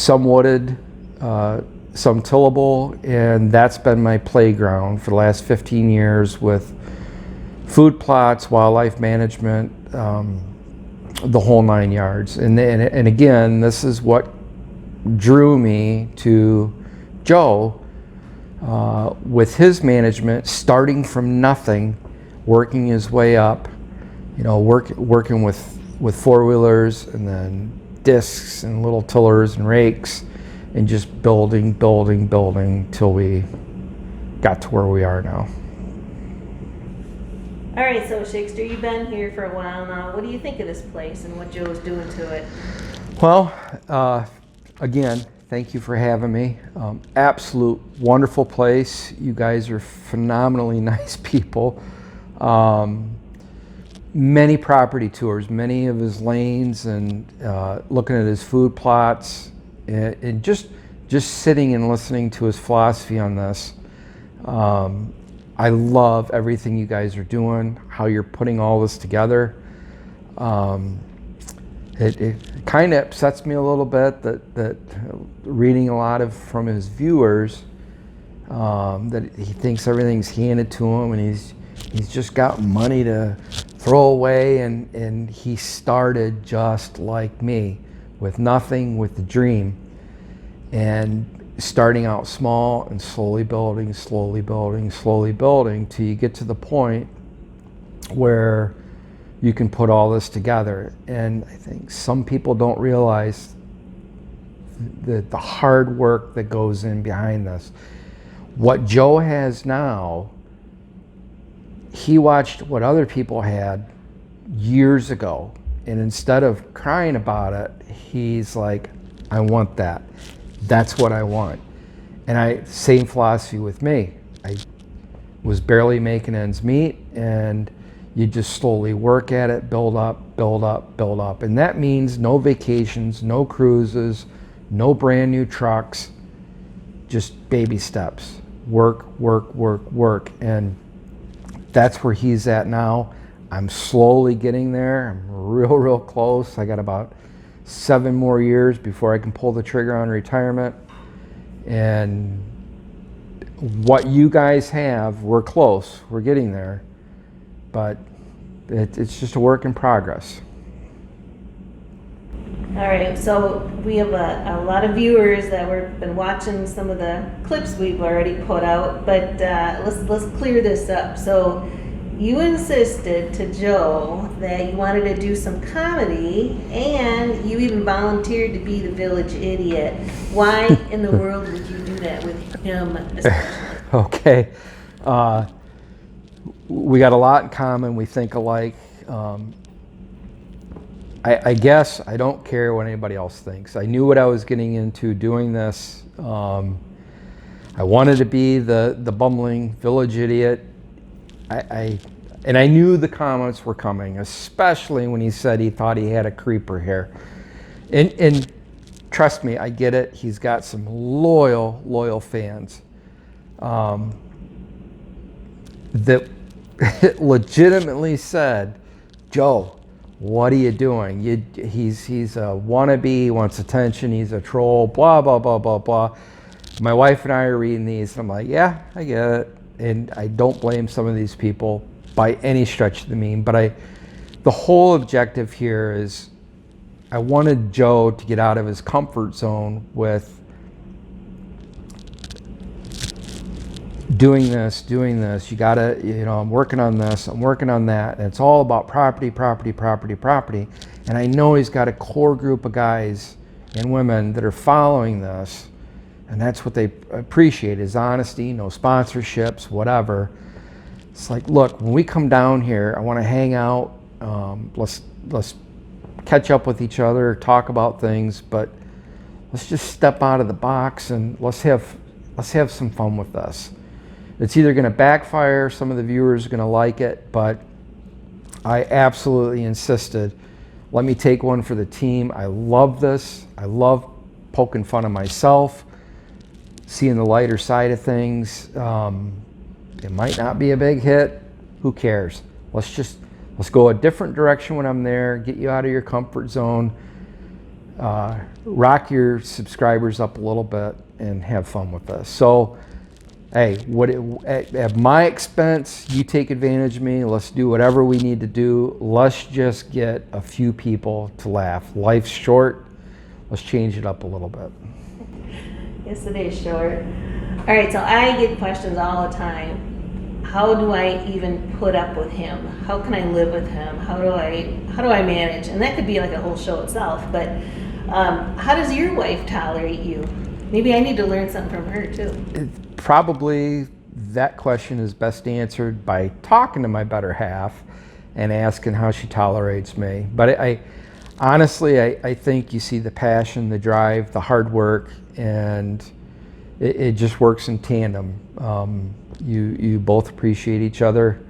some wooded, some tillable, and that's been my playground for the last 15 years with food plots, wildlife management, the whole 9 yards. And again, this is what drew me to Joe with his management, starting from nothing, working his way up, working with four-wheelers and then discs and little tillers and rakes, and just building till we got to where we are now. All right, so Schickster, you've been here for a while now. What do you think of this place and what Joe's doing to it? Well, again, thank you for having me. Absolute wonderful place. You guys are phenomenally nice people. Many property tours, many of his lanes, and looking at his food plots, and just sitting and listening to his philosophy on this. I love everything you guys are doing, how you're putting all this together. It kind of upsets me a little bit that reading a lot from his viewers, that he thinks everything's handed to him and he's just got money to throw away, and he started just like me, with nothing, with the dream, and starting out small and slowly building till you get to the point where you can put all this together. And I think some people don't realize the hard work that goes in behind this. What Joe has now, he watched what other people had years ago, and instead of crying about it, he's like, I want that. That's what I want. And same philosophy with me. I was barely making ends meet, and you just slowly work at it, build up. And that means no vacations, no cruises, no brand new trucks, just baby steps. Work. And that's where he's at now. I'm slowly getting there. I'm real close. I got about 7 more years before I can pull the trigger on retirement. And what you guys have, we're close. We're getting there. But it's just a work in progress. All right, so we have a lot of viewers that have been watching some of the clips we've already put out, but let's clear this up. So you insisted to Joe that you wanted to do some comedy, and you even volunteered to be the village idiot. Why in the world would you do that with him? Okay. We got a lot in common. We think alike. I guess I don't care what anybody else thinks. I knew what I was getting into doing this. I wanted to be the bumbling village idiot. And I knew the comments were coming, especially when he said he thought he had a creeper here. And trust me, I get it. He's got some loyal fans that legitimately said, Joe, what are you doing? He's a wannabe, he wants attention, he's a troll, blah. My wife and I are reading these, and I'm like, yeah, I get it. And I don't blame some of these people by any stretch of the mean, but the whole objective here is I wanted Joe to get out of his comfort zone with doing this. You gotta, I'm working on this, I'm working on that, and it's all about property. And I know he's got a core group of guys and women that are following this, and that's what they appreciate, is honesty, no sponsorships, whatever. It's like, look, when we come down here, I want to hang out. Let's catch up with each other, talk about things, but let's just step out of the box and let's have some fun with this. It's either going to backfire, some of the viewers are going to like it, but I absolutely insisted, let me take one for the team. I love this. I love poking fun of myself, seeing the lighter side of things. It might not be a big hit. Who cares? Let's go a different direction when I'm there, get you out of your comfort zone. rock your subscribers up a little bit and have fun with this. So, hey, at my expense, you take advantage of me. Let's do whatever we need to do. Let's just get a few people to laugh. Life's short. Let's change it up a little bit. Yes, it is short. All right, so I get questions all the time. How do I even put up with him? How can I live with him? How do I manage? And that could be like a whole show itself. But how does your wife tolerate you? Maybe I need to learn something from her too. Probably that question is best answered by talking to my better half and asking how she tolerates me. But I honestly, I think you see the passion, the drive, the hard work, and it just works in tandem. You both appreciate each other.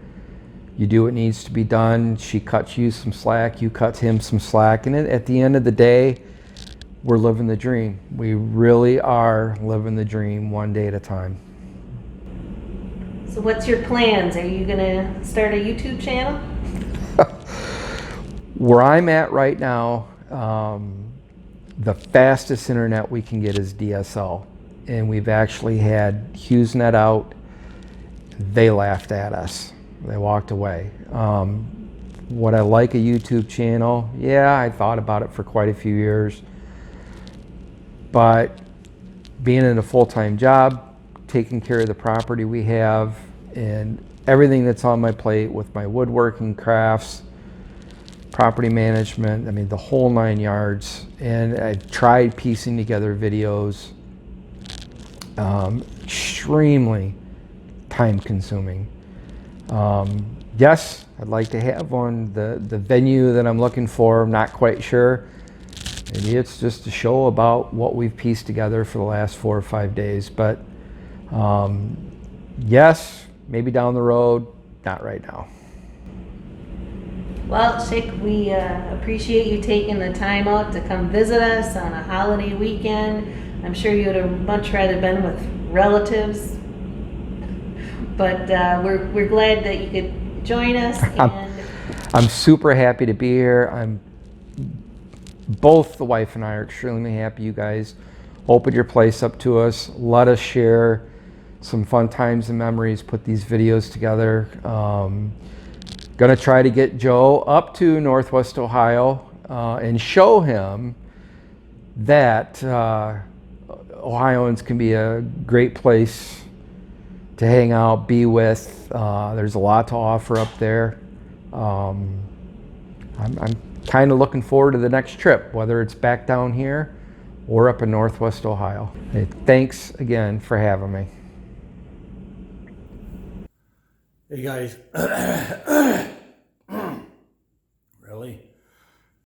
You do what needs to be done. She cuts you some slack, you cut him some slack, and at the end of the day, we're living the dream. We really are living the dream one day at a time. So what's your plans? Are you gonna start a YouTube channel? Where I'm at right now, the fastest internet we can get is DSL. And we've actually had HughesNet out. They laughed at us. They walked away. Would I like a YouTube channel? Yeah, I thought about it for quite a few years. But being in a full-time job, taking care of the property we have, and everything that's on my plate with my woodworking crafts, property management, I mean the whole 9 yards. And I tried piecing together videos. Extremely time consuming. Yes, I'd like to have one. The venue that I'm looking for, I'm not quite sure. Maybe it's just a show about what we've pieced together for the last 4 or 5 days. But yes, maybe down the road, not right now. Well, Schick, we appreciate you taking the time out to come visit us on a holiday weekend. I'm sure you would have much rather been with relatives, but we're glad that you could join us. And I'm super happy to be here. Both the wife and I are extremely happy you guys opened your place up to us. Let us share some fun times and memories, put these videos together. Gonna try to get Joe up to Northwest Ohio and show him that Ohioans can be a great place to hang out, be with. There's a lot to offer up there. I'm kind of looking forward to the next trip, whether it's back down here or up in Northwest Ohio. Hey, thanks again for having me. Hey guys,